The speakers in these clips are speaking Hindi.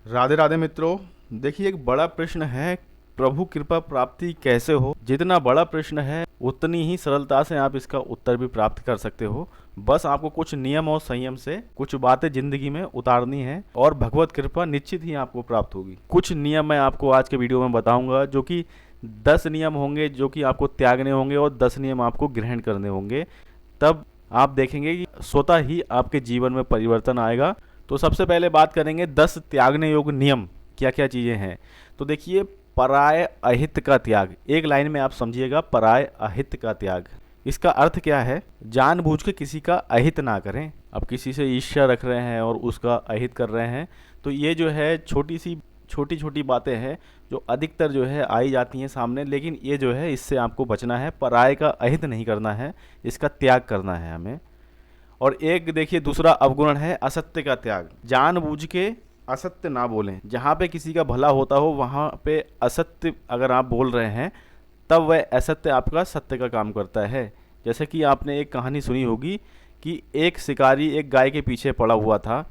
राधे राधे मित्रों। देखिए, एक बड़ा प्रश्न है, प्रभु कृपा प्राप्ति कैसे हो। जितना बड़ा प्रश्न है उतनी ही सरलता से आप इसका उत्तर भी प्राप्त कर सकते हो। बस आपको कुछ नियम और संयम से कुछ बातें जिंदगी में उतारनी है और भगवत कृपा निश्चित ही आपको प्राप्त होगी। कुछ नियम मैं आपको आज के वीडियो में बताऊंगा, जो कि 10 नियम होंगे जो कि आपको त्यागने होंगे और 10 नियम आपको ग्रहण करने होंगे। तब आप देखेंगे कि स्वतः ही आपके जीवन में परिवर्तन आएगा। तो सबसे पहले बात करेंगे 10 त्यागने योग्य नियम क्या क्या चीज़ें हैं। तो देखिए, पराय अहित का त्याग। एक लाइन में आप समझिएगा, पराय अहित का त्याग। इसका अर्थ क्या है? जानबूझ के किसी का अहित ना करें। अब किसी से ईर्ष्या रख रहे हैं और उसका अहित कर रहे हैं, तो ये जो है छोटी छोटी बातें हैं जो अधिकतर जो है आई जाती हैं सामने, लेकिन ये जो है इससे आपको बचना है। पराय का अहित नहीं करना है, इसका त्याग करना है हमें। और एक देखिए, दूसरा अवगुण है असत्य का त्याग। जानबूझ के असत्य ना बोलें। जहाँ पे किसी का भला होता हो वहाँ पे असत्य अगर आप बोल रहे हैं, तब वह असत्य आपका सत्य का काम करता है। जैसे कि आपने एक कहानी सुनी होगी कि एक शिकारी एक गाय के पीछे पड़ा हुआ था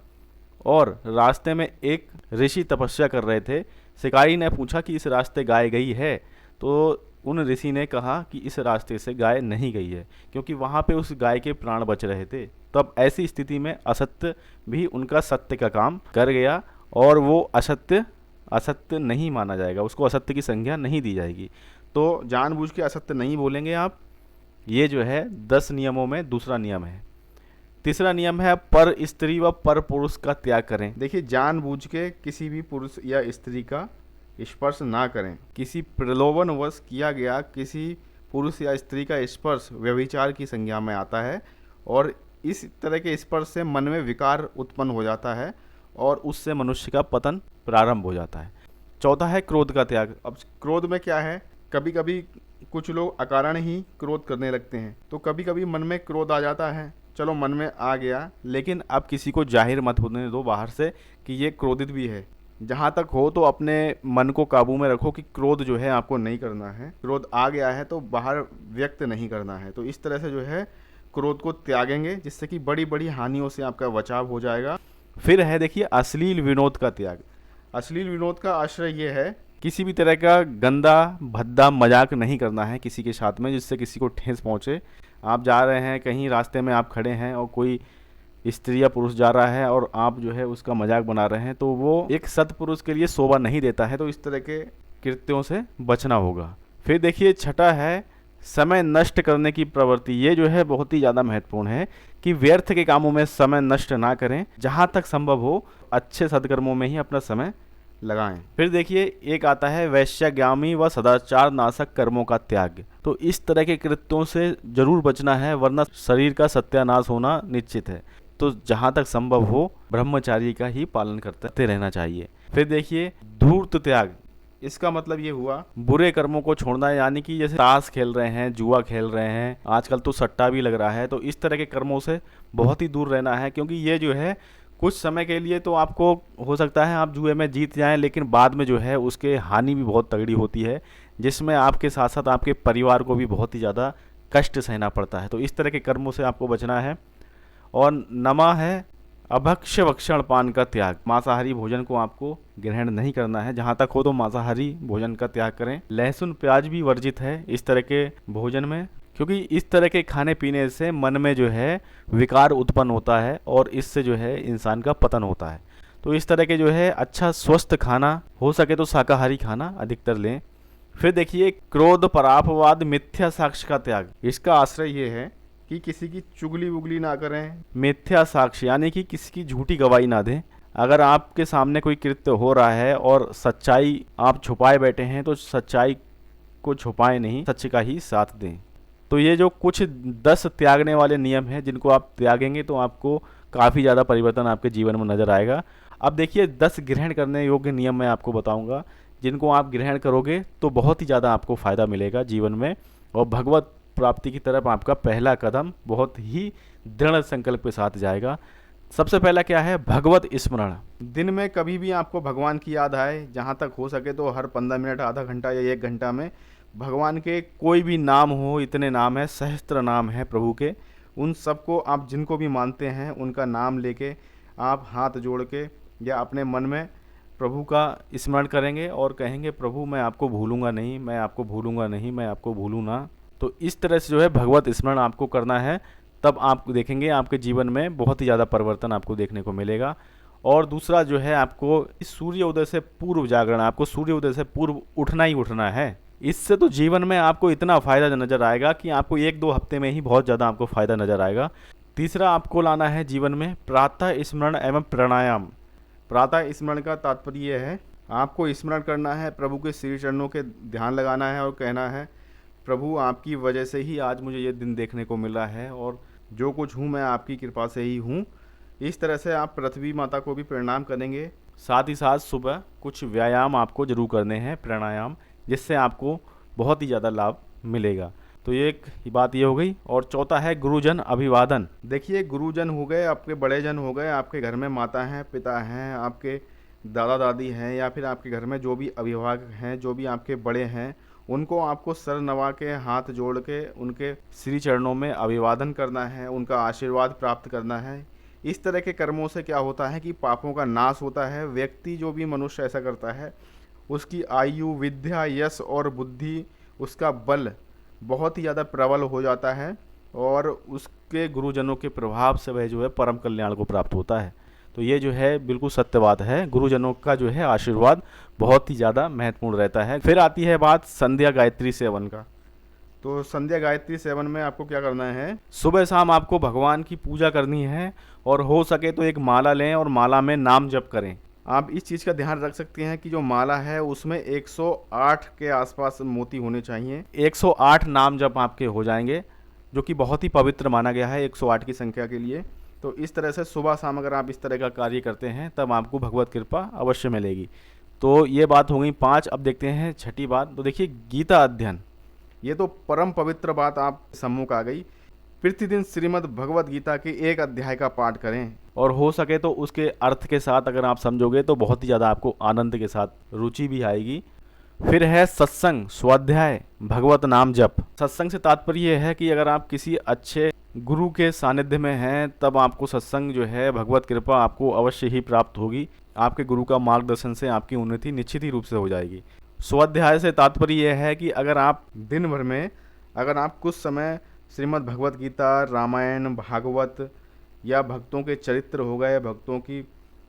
और रास्ते में एक ऋषि तपस्या कर रहे थे। शिकारी ने पूछा कि इस रास्ते गाय गई है, तो उन ऋषि ने कहा कि इस रास्ते से गाय नहीं गई है, क्योंकि वहाँ पे उस गाय के प्राण बच रहे थे। तब ऐसी स्थिति में असत्य भी उनका सत्य का काम कर गया और वो असत्य असत्य नहीं माना जाएगा, उसको असत्य की संज्ञा नहीं दी जाएगी। तो जानबूझ के असत्य नहीं बोलेंगे आप। ये जो है 10 नियमों में दूसरा नियम है। तीसरा नियम है पर स्त्री व पर पुरुष का त्याग करें। देखिए, जानबूझ के किसी भी पुरुष या स्त्री का स्पर्श ना करें। किसी प्रलोभनवश किया गया किसी पुरुष या स्त्री का स्पर्श व्यभिचार की संज्ञा में आता है और इस तरह के स्पर्श से मन में विकार उत्पन्न हो जाता है और उससे मनुष्य का पतन प्रारंभ हो जाता है। चौथा है क्रोध का त्याग। अब क्रोध में क्या है, कभी कभी कुछ लोग अकारण ही क्रोध करने लगते हैं। तो कभी कभी मन में क्रोध आ जाता है, चलो मन में आ गया, लेकिन अब किसी को जाहिर मत होने दो बाहर से कि ये क्रोधित भी है। जहाँ तक हो तो अपने मन को काबू में रखो कि क्रोध जो है आपको नहीं करना है। क्रोध आ गया है तो बाहर व्यक्त नहीं करना है। तो इस तरह से जो है क्रोध को त्यागेंगे, जिससे कि बड़ी बड़ी हानियों से आपका बचाव हो जाएगा। फिर है देखिए अश्लील विनोद का त्याग। अश्लील विनोद का आश्रय ये है, किसी भी तरह का गंदा भद्दा मजाक नहीं करना है किसी के साथ में जिससे किसी को ठेस पहुँचे। आप जा रहे हैं कहीं, रास्ते में आप खड़े हैं और कोई स्त्री या पुरुष जा रहा है और आप जो है उसका मजाक बना रहे हैं, तो वो एक सत्पुरुष के लिए शोभा नहीं देता है। तो इस तरह के कृत्यों से बचना होगा। फिर देखिए, छठा है समय नष्ट करने की प्रवृत्ति। ये जो है बहुत ही ज़्यादा महत्वपूर्ण है कि व्यर्थ के कामों में समय नष्ट ना करें। जहाँ तक संभव हो अच्छे सद्कर्मों में ही अपना समय लगाएं। फिर देखिए, एक आता है वैश्यागामी व सदाचार नाशक कर्मों का त्याग। तो इस तरह के कृत्यों से जरूर बचना है, वरना शरीर का सत्यानाश होना निश्चित है। तो जहाँ तक संभव हो ब्रह्मचारी का ही पालन करते रहना चाहिए। फिर देखिए धूर्त त्याग। इसका मतलब ये हुआ बुरे कर्मों को छोड़ना, यानी कि जैसे ताश खेल रहे हैं, जुआ खेल रहे हैं, आजकल तो सट्टा भी लग रहा है। तो इस तरह के कर्मों से बहुत ही दूर रहना है, क्योंकि ये जो है कुछ समय के लिए तो आपको हो सकता है आप जुए में जीत जाएं, लेकिन बाद में जो है उसके हानि भी बहुत तगड़ी होती है, जिसमें आपके साथ साथ आपके परिवार को भी बहुत ही ज़्यादा कष्ट सहना पड़ता है। तो इस तरह के कर्मों से आपको बचना है। और नमा है अभक्ष्य भक्षण पान का त्याग। मांसाहारी भोजन को आपको ग्रहण नहीं करना है। जहाँ तक हो तो मांसाहारी भोजन का त्याग करें। लहसुन प्याज भी वर्जित है इस तरह के भोजन में, क्योंकि इस तरह के खाने पीने से मन में जो है विकार उत्पन्न होता है और इससे जो है इंसान का पतन होता है। तो इस तरह के जो है अच्छा स्वस्थ खाना, हो सके तो शाकाहारी खाना अधिकतर लें। फिर देखिए क्रोध परापवाद मिथ्या साक्ष्य का त्याग। इसका आश्रय ये है कि किसी की चुगली वुगली ना करें। मिथ्या साक्ष्य यानी कि किसी की झूठी गवाही ना दें। अगर आपके सामने कोई कृत्य हो रहा है और सच्चाई आप छुपाए बैठे हैं, तो सच्चाई को छुपाएं नहीं, सच का ही साथ दें। तो ये जो कुछ 10 त्यागने वाले नियम हैं, जिनको आप त्यागेंगे तो आपको काफ़ी ज़्यादा परिवर्तन आपके जीवन में नज़र आएगा। अब देखिए 10 ग्रहण करने योग्य नियम मैं आपको बताऊंगा, जिनको आप ग्रहण करोगे तो बहुत ही ज़्यादा आपको फ़ायदा मिलेगा जीवन में, और भगवत प्राप्ति की तरफ आपका पहला कदम बहुत ही दृढ़ संकल्प के साथ जाएगा। सबसे पहला क्या है? भगवत स्मरण। दिन में कभी भी आपको भगवान की याद आए, जहाँ तक हो सके तो हर 15 मिनट, आधा घंटा या 1 घंटा में भगवान के कोई भी नाम हो, इतने नाम है, सहस्त्र नाम है प्रभु के, उन सबको आप जिनको भी मानते हैं उनका नाम लेके आप हाथ जोड़ के या अपने मन में प्रभु का स्मरण करेंगे और कहेंगे प्रभु मैं आपको भूलूंगा नहीं, मैं आपको भूलूंगा नहीं, मैं आपको भूलूँ ना। तो इस तरह से जो है भगवत स्मरण आपको करना है, तब आप देखेंगे आपके जीवन में बहुत ही ज़्यादा परिवर्तन आपको देखने को मिलेगा। और दूसरा जो है, आपको इस सूर्योदय से पूर्व जागरण, आपको सूर्योदय से पूर्व उठना ही उठना है। इससे तो जीवन में आपको इतना फ़ायदा नज़र आएगा कि आपको 1-2 हफ्ते में ही बहुत ज़्यादा आपको फ़ायदा नज़र आएगा। तीसरा आपको लाना है जीवन में प्रातः स्मरण एवं प्राणायाम। प्रातः स्मरण का तात्पर्य यह है, आपको स्मरण करना है, प्रभु के श्री चरणों के ध्यान लगाना है और कहना है प्रभु आपकी वजह से ही आज मुझे ये दिन देखने को मिला है और जो कुछ हूँ मैं आपकी कृपा से ही हूँ। इस तरह से आप पृथ्वी माता को भी प्रणाम करेंगे। साथ ही साथ सुबह कुछ व्यायाम आपको जरूर करने हैं, प्राणायाम, जिससे आपको बहुत ही ज़्यादा लाभ मिलेगा। तो ये एक बात ये हो गई। और चौथा है गुरुजन अभिवादन। देखिए गुरुजन हो गए, आपके बड़े जन हो गए, आपके घर में माता हैं, पिता हैं, आपके दादा दादी हैं, या फिर आपके घर में जो भी अभिभावक हैं, जो भी आपके बड़े हैं, उनको आपको सर नवा के हाथ जोड़ के उनके श्री चरणों में अभिवादन करना है, उनका आशीर्वाद प्राप्त करना है। इस तरह के कर्मों से क्या होता है कि पापों का नाश होता है। व्यक्ति जो भी मनुष्य ऐसा करता है, उसकी आयु, विद्या, यश और बुद्धि, उसका बल बहुत ही ज़्यादा प्रबल हो जाता है और उसके गुरुजनों के प्रभाव से वह जो है परम कल्याण को प्राप्त होता है। तो ये जो है बिल्कुल सत्य बात है, गुरुजनों का जो है आशीर्वाद बहुत ही ज़्यादा महत्वपूर्ण रहता है। फिर आती है बात संध्या गायत्री सेवन का। तो संध्या गायत्री सेवन में आपको क्या करना है, सुबह शाम आपको भगवान की पूजा करनी है और हो सके तो एक माला लें और माला में नाम जप करें। आप इस चीज़ का ध्यान रख सकते हैं कि जो माला है उसमें 108 के आसपास मोती होने चाहिए। 108 नाम जप आपके हो जाएंगे, जो कि बहुत ही पवित्र माना गया है 108 की संख्या के लिए। तो इस तरह से सुबह शाम अगर आप इस तरह का कार्य करते हैं तब आपको भगवत कृपा अवश्य मिलेगी। तो ये बात हो गई 5। अब देखते हैं छठी बात। तो देखिए गीता अध्ययन, ये तो परम पवित्र बात आप सम्मुख आ गई। प्रतिदिन श्रीमद् भगवत गीता के एक अध्याय का पाठ करें और हो सके तो उसके अर्थ के साथ अगर आप समझोगे तो बहुत ही ज़्यादा आपको आनंद के साथ रुचि भी आएगी। फिर है सत्संग, स्वाध्याय, भगवत नाम जप। सत्संग से तात्पर्य यह है कि अगर आप किसी अच्छे गुरु के सानिध्य में हैं तब आपको सत्संग जो है, भगवत कृपा आपको अवश्य ही प्राप्त होगी। आपके गुरु का मार्गदर्शन से आपकी उन्नति निश्चित ही रूप से हो जाएगी। स्वाध्याय से तात्पर्य यह है कि अगर आप दिन भर में अगर आप कुछ समय श्रीमद् भगवत गीता, रामायण, भागवत या भक्तों के चरित्र हो गए, भक्तों की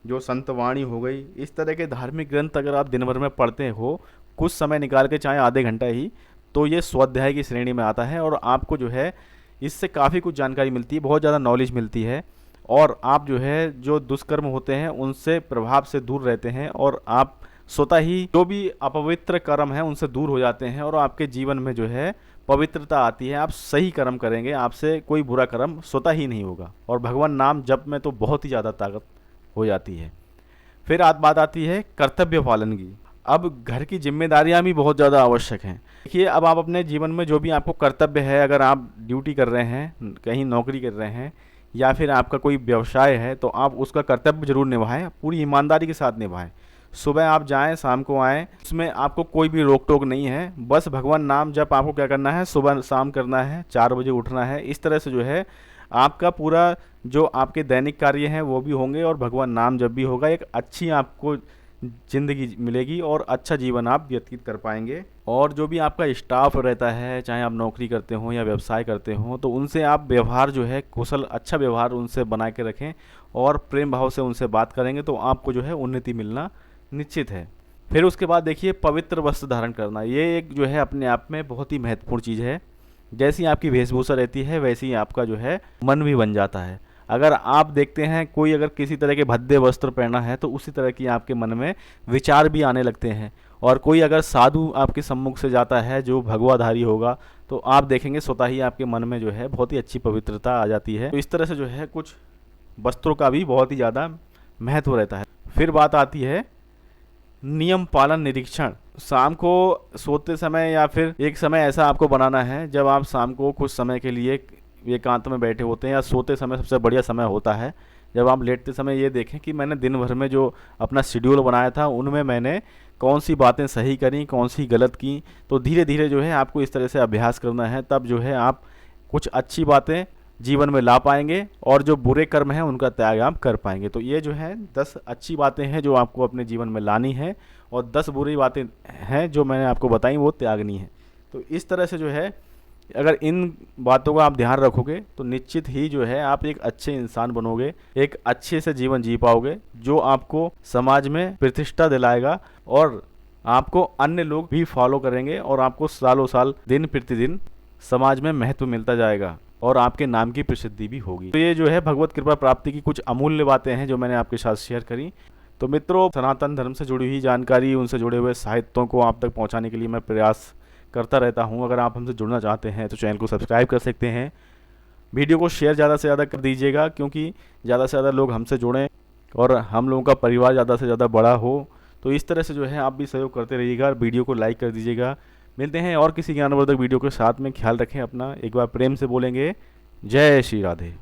जो संतवाणी हो गई, इस तरह के धार्मिक ग्रंथ अगर आप दिन भर में पढ़ते हो, कुछ समय निकाल के, चाहे आधे घंटा ही, तो ये स्वाध्याय की श्रेणी में आता है और आपको जो है इससे काफ़ी कुछ जानकारी मिलती है, बहुत ज़्यादा नॉलेज मिलती है और आप जो है जो दुष्कर्म होते हैं उनसे प्रभाव से दूर रहते हैं और आप स्वतः ही जो भी अपवित्र कर्म है उनसे दूर हो जाते हैं और आपके जीवन में जो है पवित्रता आती है। आप सही कर्म करेंगे, आपसे कोई बुरा कर्म स्वतः ही नहीं होगा और भगवान नाम जप में तो बहुत ही ज़्यादा ताकत हो जाती है। फिर बात आती है कर्तव्य पालन की। अब घर की जिम्मेदारियां भी बहुत ज़्यादा आवश्यक हैं। देखिए अब आप अपने जीवन में जो भी आपको कर्तव्य है, अगर आप ड्यूटी कर रहे हैं, कहीं नौकरी कर रहे हैं या फिर आपका कोई व्यवसाय है, तो आप उसका कर्तव्य जरूर निभाएं, पूरी ईमानदारी के साथ निभाएं। सुबह आप जाएं, शाम को आएं, उसमें आपको कोई भी रोक टोक नहीं है। बस भगवान नाम जप आपको क्या करना है, सुबह शाम करना है, 4 बजे उठना है। इस तरह से जो है आपका पूरा जो आपके दैनिक कार्य हैं वो भी होंगे और भगवान नाम जप भी होगा। एक अच्छी आपको ज़िंदगी मिलेगी और अच्छा जीवन आप व्यतीत कर पाएंगे। और जो भी आपका स्टाफ रहता है, चाहे आप नौकरी करते हो या व्यवसाय करते हो, तो उनसे आप व्यवहार जो है कुशल, अच्छा व्यवहार उनसे बना के रखें और प्रेम भाव से उनसे बात करेंगे तो आपको जो है उन्नति मिलना निश्चित है। फिर उसके बाद देखिए पवित्र वस्त्र धारण करना, ये एक जो है अपने आप में बहुत ही महत्वपूर्ण चीज़ है। जैसी आपकी वेशभूषा रहती है वैसे ही आपका जो है मन भी बन जाता है। अगर आप देखते हैं कोई अगर किसी तरह के भद्दे वस्त्र पहना है तो उसी तरह की आपके मन में विचार भी आने लगते हैं। और कोई अगर साधु आपके सम्मुख से जाता है जो भगवाधारी होगा तो आप देखेंगे स्वतः ही आपके मन में जो है बहुत ही अच्छी पवित्रता आ जाती है। तो इस तरह से जो है कुछ वस्त्रों का भी बहुत ही ज़्यादा महत्व रहता है। फिर बात आती है नियम पालन निरीक्षण। शाम को सोते समय या फिर एक समय ऐसा आपको बनाना है जब आप शाम को कुछ समय के लिए एकांत में बैठे होते हैं, या सोते समय सबसे बढ़िया समय होता है जब आप लेटते समय ये देखें कि मैंने दिन भर में जो अपना शेड्यूल बनाया था उनमें मैंने कौन सी बातें सही करी, कौन सी गलत की। तो धीरे धीरे जो है आपको इस तरह से अभ्यास करना है, तब जो है आप कुछ अच्छी बातें जीवन में ला पाएंगे और जो बुरे कर्म हैं उनका त्याग आप कर पाएंगे। तो ये जो है 10 अच्छी बातें हैं जो आपको अपने जीवन में लानी है, और 10 बुरी बातें हैं जो मैंने आपको बताई वो त्यागनी है। तो इस तरह से जो है अगर इन बातों का आप ध्यान रखोगे तो निश्चित ही जो है आप एक अच्छे इंसान बनोगे, एक अच्छे से जीवन जी पाओगे जो आपको समाज में प्रतिष्ठा दिलाएगा, और आपको अन्य लोग भी फॉलो करेंगे और आपको सालों साल दिन प्रतिदिन समाज में महत्व मिलता जाएगा और आपके नाम की प्रसिद्धि भी होगी। तो ये जो है भगवत कृपा प्राप्ति की कुछ अमूल्य बातें हैं जो मैंने आपके साथ शेयर करी। तो मित्रों, सनातन धर्म से जुड़ी हुई जानकारी, उनसे जुड़े हुए साहित्यों को आप तक पहुंचाने के लिए मैं प्रयास करता रहता हूं। अगर आप हमसे जुड़ना चाहते हैं तो चैनल को सब्सक्राइब कर सकते हैं। वीडियो को शेयर ज़्यादा से ज़्यादा कर दीजिएगा, क्योंकि ज़्यादा से ज़्यादा लोग हमसे जुड़ें और हम लोगों का परिवार ज़्यादा से ज़्यादा बड़ा हो। तो इस तरह से जो है आप भी सहयोग करते रहिएगा, वीडियो को लाइक कर दीजिएगा। मिलते हैं और किसी ज्ञानवर्धक वीडियो के साथ में। ख्याल रखें अपना, एक बार प्रेम से बोलेंगे, जय श्री राधे।